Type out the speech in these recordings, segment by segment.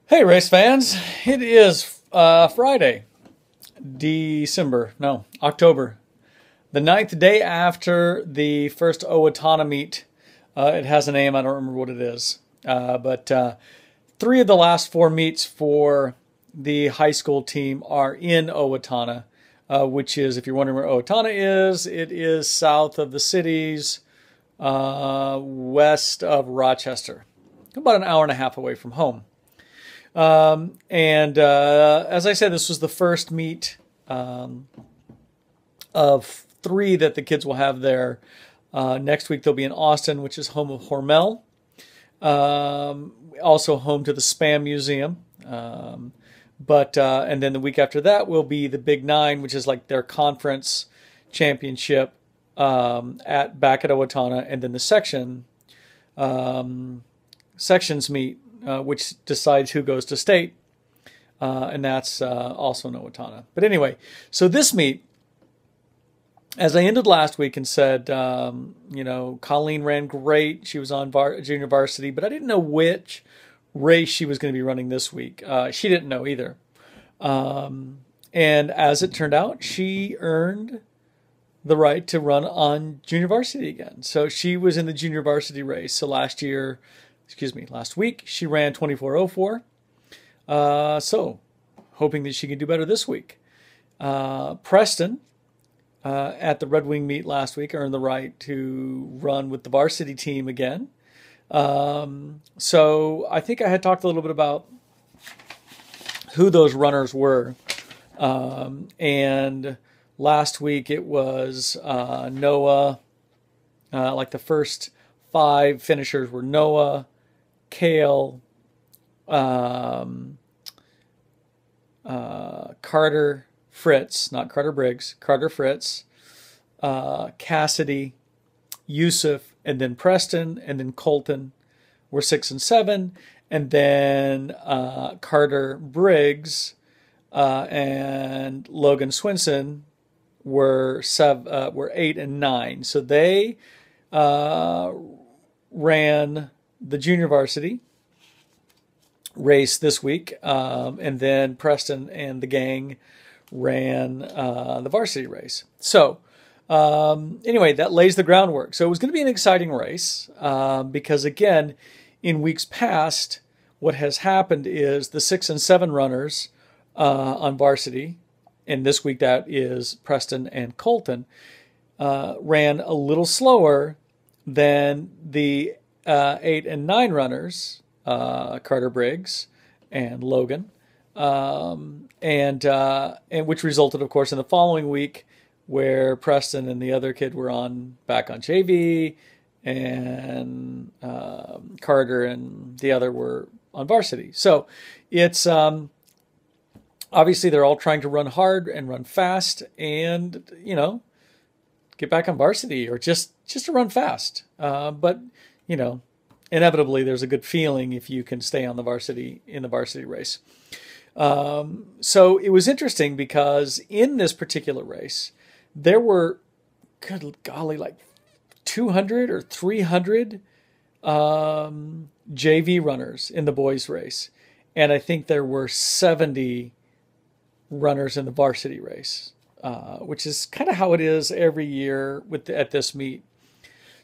Hey, race fans. It is Friday, October, the ninth day after the first Owatonna meet. It has a name, I don't remember what it is. But three of the last four meets for the high school team are in Owatonna, which is, if you're wondering where Owatonna is, it is south of the cities, west of Rochester, about an hour and a half away from home. As I said, this was the first meet of three that the kids will have there. Next week they'll be in Austin, which is home of Hormel, also home to the Spam Museum. And then the week after that will be the Big Nine, which is like their conference championship back at Owatonna, and then the sections meet. Which decides who goes to state, and that's also in Owatonna. But anyway, so this meet, as I ended last week and said, Colleen ran great. She was on junior varsity, but I didn't know which race she was going to be running this week. She didn't know either. And as it turned out, she earned the right to run on junior varsity again. So she was in the junior varsity race. So last week, she ran 24:04. So, hoping that she can do better this week. Preston, at the Red Wing meet last week, earned the right to run with the varsity team again. So, I think I had talked a little bit about who those runners were. And last week it was Noah. Like the first five finishers were Noah, Kale, Carter Fritz, not Carter Briggs, Carter Fritz, Cassidy, Yusuf, and then Preston, and then Colton were 6 and 7, and then Carter Briggs and Logan Swinson were 8 and 9. So they ran the junior varsity race this week, and then Preston and the gang ran the varsity race. So anyway, that lays the groundwork. So it was going to be an exciting race because, again, in weeks past, what has happened is the 6 and 7 runners on varsity, and this week that is Preston and Colton, ran a little slower than the 8 and 9 runners, Carter Briggs and Logan, and which resulted, of course, in the following week where Preston and the other kid were back on JV, and Carter and the other were on varsity. So it's obviously they're all trying to run hard and run fast, and get back on varsity or just to run fast. But inevitably there's a good feeling if you can stay on the varsity race. So it was interesting because in this particular race, there were, good golly, like 200 or 300 JV runners in the boys race. And I think there were 70 runners in the varsity race, which is kind of how it is every year at this meet.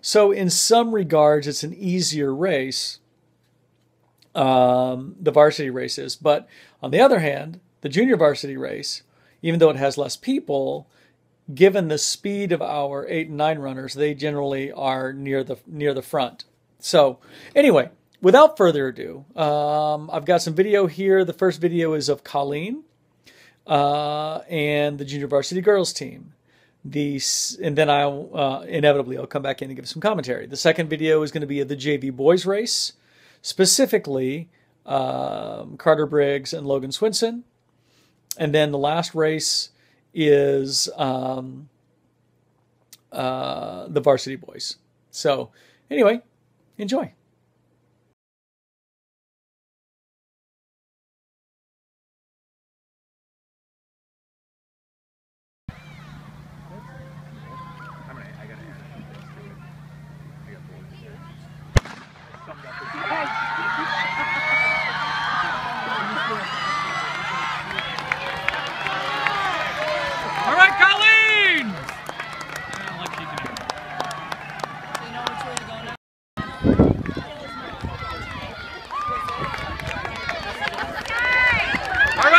So in some regards, it's an easier race, the varsity race is. But on the other hand, the junior varsity race, even though it has less people, given the speed of our 8 and 9 runners, they generally are near the front. So anyway, without further ado, I've got some video here. The first video is of Colleen and the junior varsity girls team. And then I'll come back in and give some commentary. The second video is going to be of the JV boys race, specifically Carter Briggs and Logan Swinson. And then the last race is the varsity boys. So anyway, enjoy.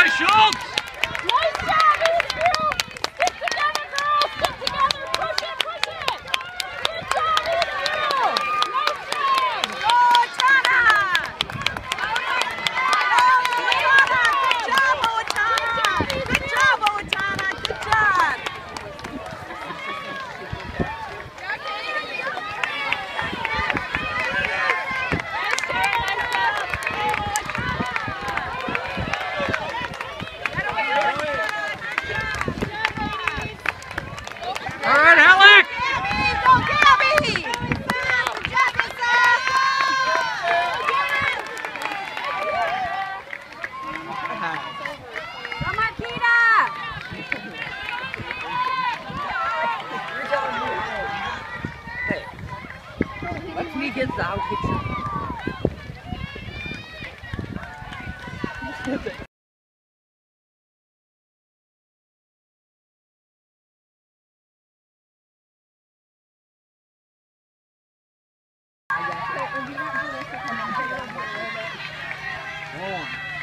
Nice job, Eastfield! Stick together, girls! Stick together! Push it, push it! Good job, Eastfield! Nice job! Go, Owatonna! Good job, Owatonna! Good job! All right, Alec! Go, Gabby! Good job, Lisa! Come on, Kita! Let me get the outfit.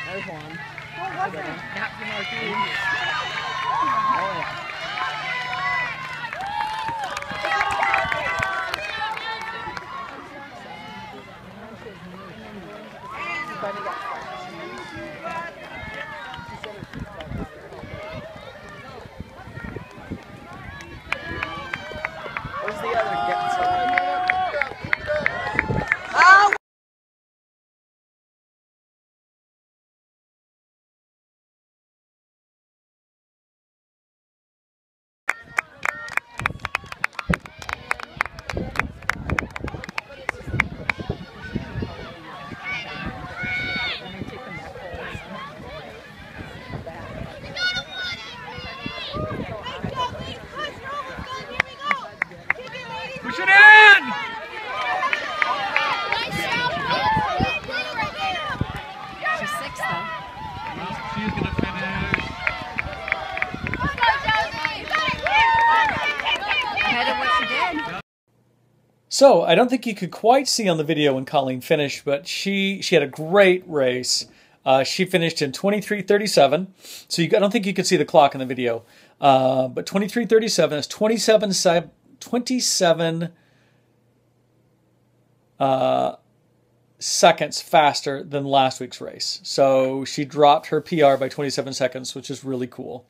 There's one. What was it? Not from our team. Oh, yeah. Where's the other get? Oh! Push it in! She's 6 though. She's gonna finish. Ahead of what she did. So I don't think you could quite see on the video when Colleen finished, but she had a great race. She finished in 23:37. So I don't think you could see the clock in the video. But 23:37 is 27 seconds faster than last week's race. So she dropped her PR by 27 seconds, which is really cool.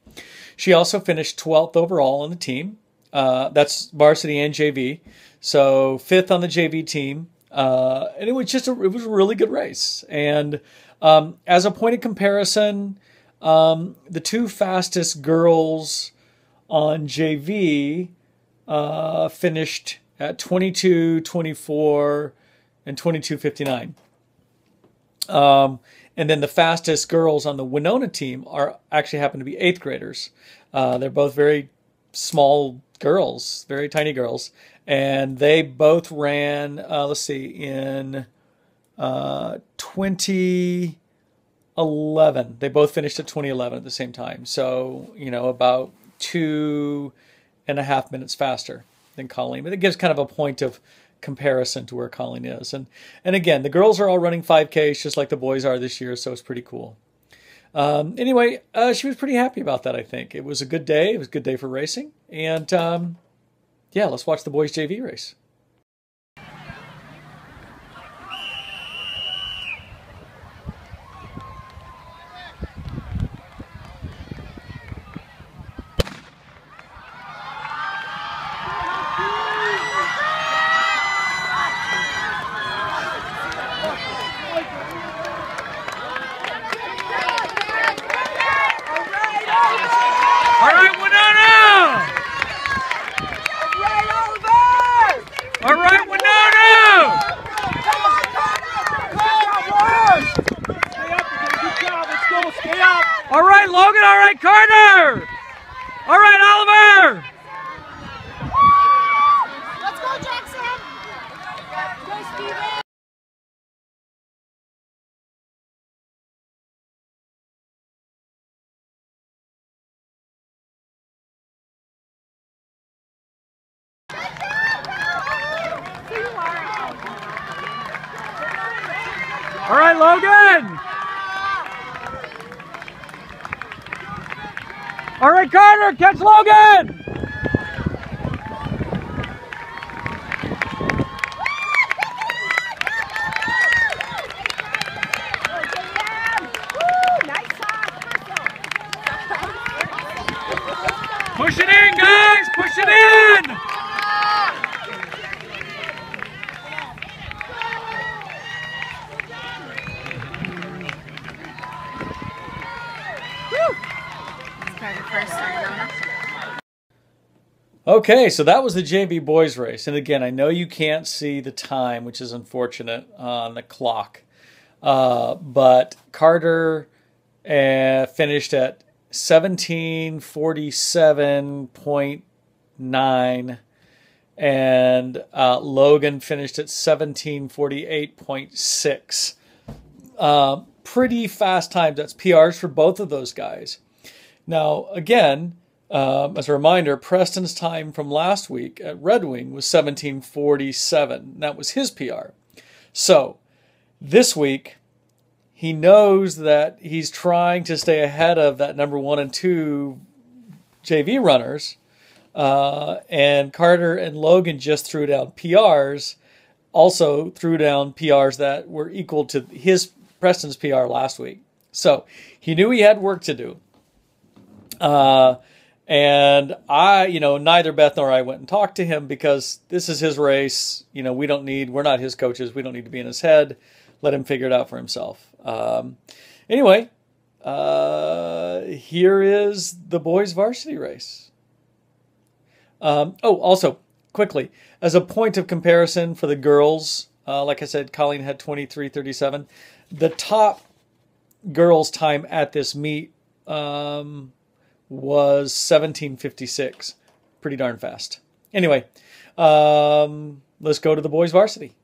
She also finished 12th overall on the team. That's varsity and JV. So 5th on the JV team. And it was it was a really good race. And as a point of comparison, the two fastest girls on JV finished at 22:24 and 22:59. And then the fastest girls on the Winona team actually happen to be 8th graders. They're both very small girls, very tiny girls, and they both ran, let's see, in 2011. They both finished at 2011 at the same time. So, about 2.5 minutes faster than Colleen. But it gives kind of a point of comparison to where Colleen is. And again, the girls are all running 5Ks just like the boys are this year, so it's pretty cool. Anyway, she was pretty happy about that, I think. It was a good day. It was a good day for racing. And yeah, let's watch the boys JV race. All right, Winona! All right, Winona! All right, Logan. All right, Carter. All right, Oliver. Let's go, Jackson! Go, Steven! All right, Logan. All right, Carter, catch Logan. Push it in, guys! Push it in! Okay, so that was the JV boys race. And again, I know you can't see the time, which is unfortunate on the clock. But Carter finished at 17:47.9 and Logan finished at 17:48.6. Pretty fast times. That's PRs for both of those guys. Now, again, as a reminder, Preston's time from last week at Red Wing was 17:47. That was his PR. So this week, he knows that he's trying to stay ahead of that number 1 and 2 JV runners. And Carter and Logan just threw down PRs, also threw down PRs that were equal to Preston's PR last week. So he knew he had work to do. And neither Beth nor I went and talked to him because this is his race. We're not his coaches. We don't need to be in his head. Let him figure it out for himself. Anyway, here is the boys varsity race. Also, quickly, as a point of comparison for the girls, like I said, Colleen had 23:37. The top girls' time at this meet was 17:56. Pretty darn fast. Anyway, let's go to the boys varsity.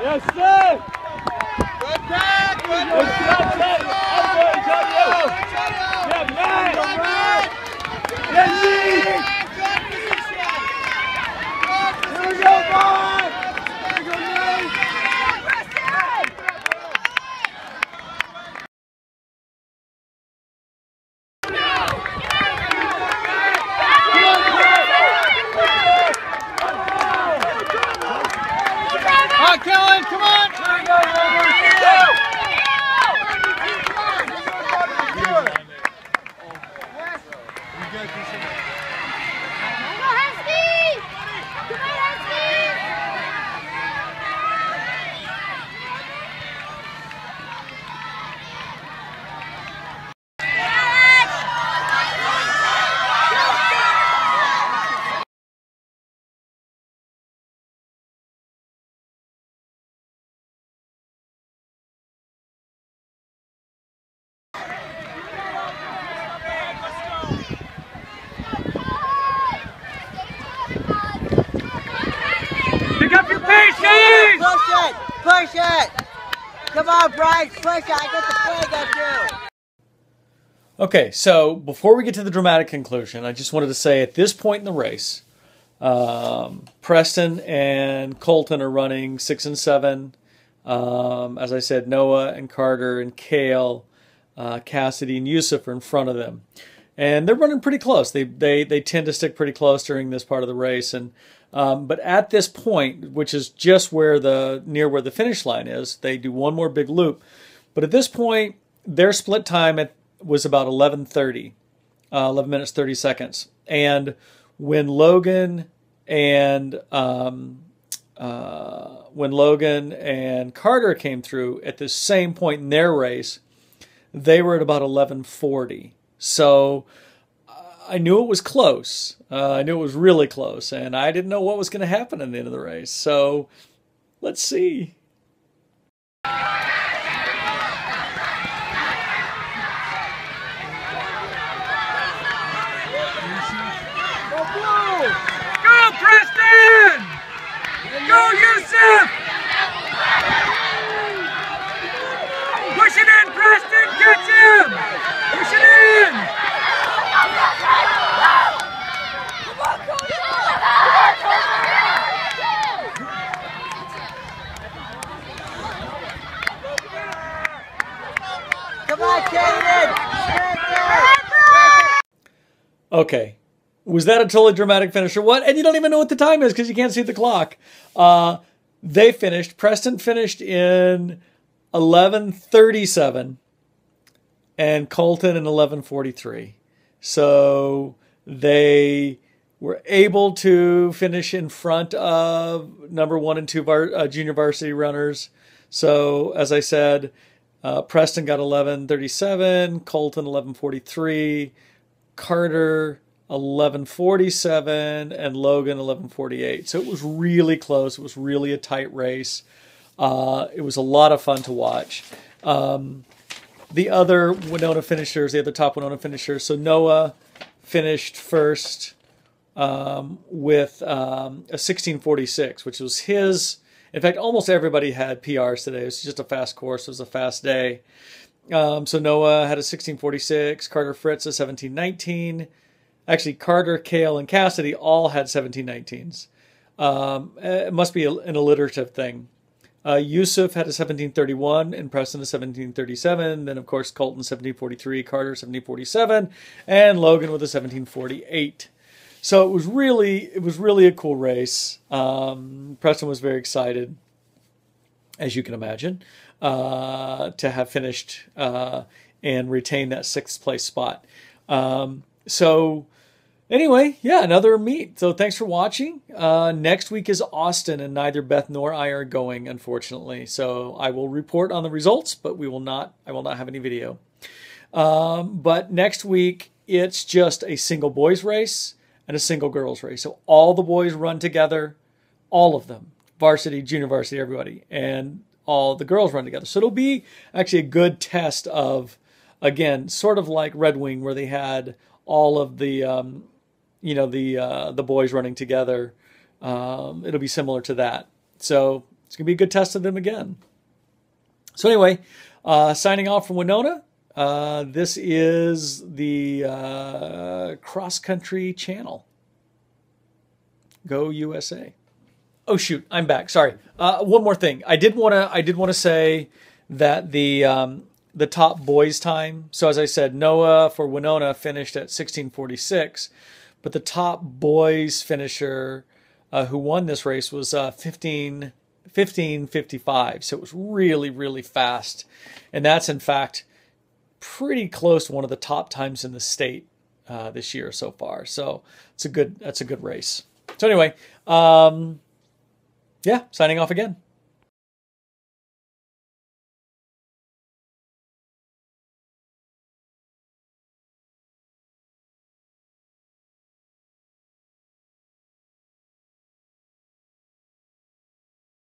Yes, sir! Good back! Good Good job, Ted! Good job, Joe! Yeah, Matt! Yes, Steve! Here we go, boys! Here we go, Nate! Come on, Kellen, come on! Here we go, pick up your pace, guys! Push it! Push it! Come on, Bryce, push it! I got the flag up here! Okay, so before we get to the dramatic conclusion, I just wanted to say at this point in the race, Preston and Colton are running 6 and 7. As I said, Noah and Carter and Kale, Cassidy and Yusuf are in front of them. And they're running pretty close. They tend to stick pretty close during this part of the race. And but at this point, which is just near where the finish line is, they do one more big loop. But at this point, their split time was about 11:30, 11 minutes 30 seconds. And when Logan and Carter came through at the same point in their race, they were at about 11:40. So I knew it was close. I knew it was really close, and I didn't know what was going to happen at the end of the race. So let's see. Okay. Was that a totally dramatic finish or what? And you don't even know what the time is because you can't see the clock. They finished. Preston finished in 11:37 and Colton in 11:43. So they were able to finish in front of number 1 and 2 junior varsity runners. So as I said, Preston got 11:37, Colton 11:43, Carter 11:47, and Logan 11:48. So it was really close. It was really a tight race. It was a lot of fun to watch. The other Winona finishers, the other top Winona finishers. So Noah finished first with a 16:46, which was his. In fact, almost everybody had PRs today. It was just a fast course. It was a fast day. So Noah had a 16:46. Carter Fritz a 17:19. Actually, Carter, Kale, and Cassidy all had 17:19s. It must be an alliterative thing. Yusuf had a 17:31 and Preston a 17:37. Then, of course, Colton 17:43, Carter 17:47, and Logan with a 17:48. So it was really a cool race. Preston was very excited, as you can imagine, to have finished and retain that 6th place spot. So anyway, yeah, another meet. So thanks for watching. Next week is Austin, and neither Beth nor I are going, unfortunately. So I will report on the results, but I will not have any video. But next week, it's just a single boys race and a single girls race. So all the boys run together, all of them, varsity, junior varsity, everybody, and all the girls run together. So it'll be actually a good test of, again, sort of like Red Wing, where they had all of the, the boys running together. It'll be similar to that. So it's going to be a good test of them again. So anyway, signing off from Winona. This is the Cross Country Channel. Go USA. Oh shoot, I'm back. Sorry. One more thing. I did want to say that the top boys time. So as I said, Noah for Winona finished at 16:46, but the top boys finisher who won this race was 15:55. So it was really fast, and that's in fact pretty close to one of the top times in the state this year so far. So that's a good race. So anyway, yeah, signing off again.